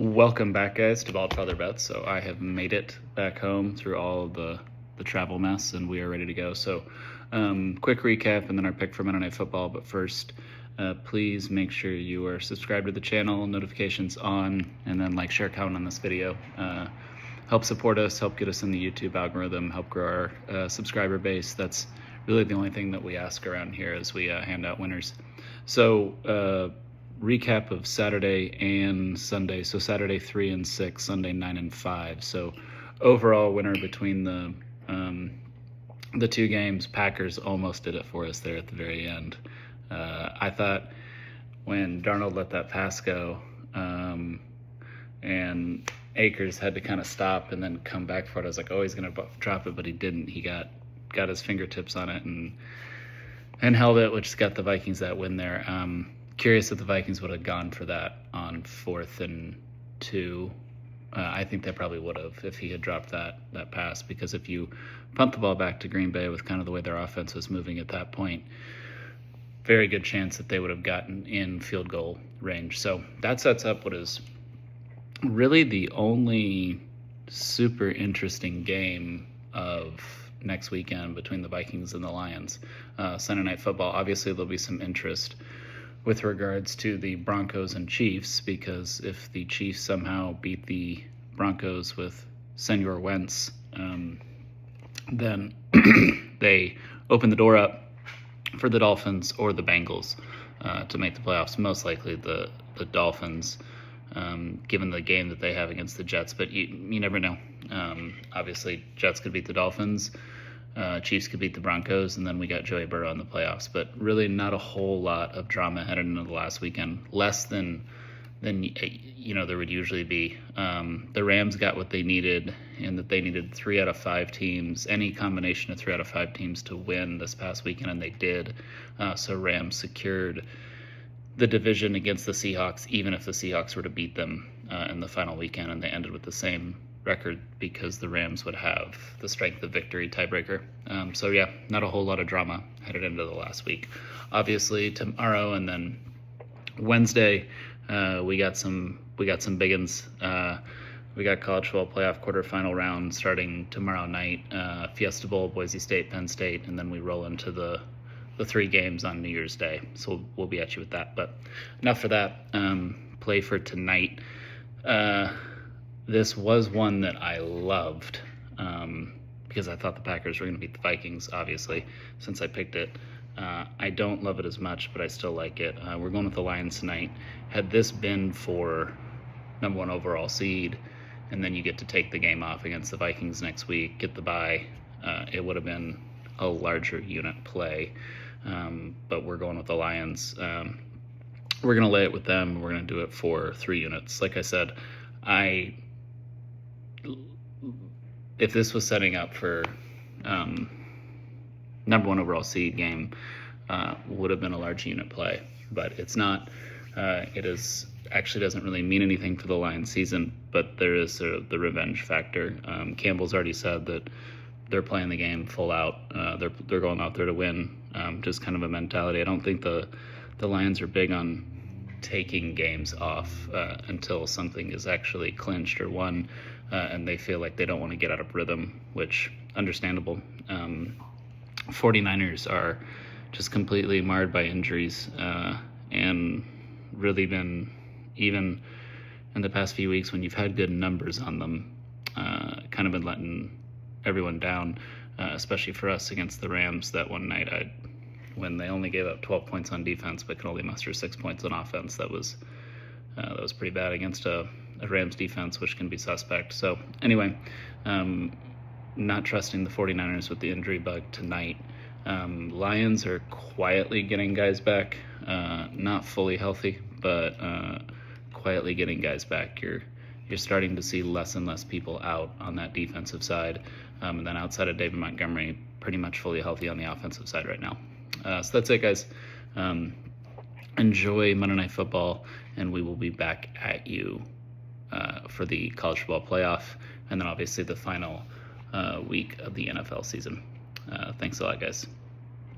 Welcome back, guys, to Bald Father Bets. So I have made it back home through all of the travel mess, and we are ready to go. So quick recap, and then our pick for Monday Night Football. But first, please make sure you are subscribed to the channel, notifications on, and then like, share, comment on this video. Help support us, help get us in the YouTube algorithm, help grow our subscriber base. That's really the only thing that we ask around here as we hand out winners. So recap of Saturday and Sunday. So Saturday 3 and 6, Sunday 9 and 5. So overall winner between the two games. Packers almost did it for us there at the very end. I thought when Darnold let that pass go, and Akers had to kind of stop and then come back for it, I was like, oh, he's gonna drop it, but he didn't. He got his fingertips on it and held it, which got the Vikings that win there. Curious if the Vikings would have gone for that on 4th and 2. I think they probably would have if he had dropped that pass, because if you punt the ball back to Green Bay with kind of the way their offense was moving at that point, very good chance that they would have gotten in field goal range. So that sets up what is really the only super interesting game of next weekend between the Vikings and the Lions. Sunday Night Football, obviously there'll be some interest with regards to the Broncos and Chiefs, because if the Chiefs somehow beat the Broncos with Senor Wentz, then they open the door up for the Dolphins or the Bengals to make the playoffs. Most likely the Dolphins, given the game that they have against the Jets, but you never know. Obviously, Jets could beat the Dolphins, Chiefs could beat the Broncos, and then we got Joey Burrow in the playoffs. But really not a whole lot of drama headed into the last weekend, less than there would usually be. The Rams got what they needed, and that they needed 3 out of 5 teams, any combination of 3 out of 5 teams to win this past weekend, and they did. So Rams secured the division against the Seahawks, even if the Seahawks were to beat them in the final weekend, and they ended with the same record because the Rams would have the strength of victory tiebreaker. So yeah, not a whole lot of drama headed into the last week. Obviously tomorrow and then Wednesday, we got some big uns. We got college football playoff quarterfinal round starting tomorrow night. Fiesta Bowl, Boise State, Penn State, and then we roll into the 3 games on New Year's Day. So we'll be at you with that. But enough for that. Play for tonight. This was one that I loved because I thought the Packers were going to beat the Vikings, obviously, since I picked it. I don't love it as much, but I still like it. We're going with the Lions tonight. Had this been for number 1 overall seed, and then you get to take the game off against the Vikings next week, get the bye, it would have been a larger unit play. But we're going with the Lions. We're going to lay it with them. We're going to do it for 3 units. Like I said, if this was setting up for number 1 overall seed game, would have been a large unit play, but it's not. It is actually doesn't really mean anything for the Lions season, but there is the revenge factor. Campbell's already said that they're playing the game full out. They're going out there to win. Just kind of a mentality. I don't think the Lions are big on taking games off until something is actually clinched or won, and they feel like they don't want to get out of rhythm, which understandable. 49ers are just completely marred by injuries, and really been, even in the past few weeks when you've had good numbers on them, kind of been letting everyone down, especially for us against the Rams that one night. When they only gave up 12 points on defense but could only muster 6 points on offense, that was pretty bad against a Rams defense, which can be suspect. So anyway, not trusting the 49ers with the injury bug tonight. Lions are quietly getting guys back, not fully healthy, but quietly getting guys back. You're starting to see less and less people out on that defensive side, and then outside of David Montgomery, pretty much fully healthy on the offensive side right now. So that's it, guys. Enjoy Monday Night Football, and we will be back at you for the college football playoff, and then obviously the final week of the NFL season. Thanks a lot, guys.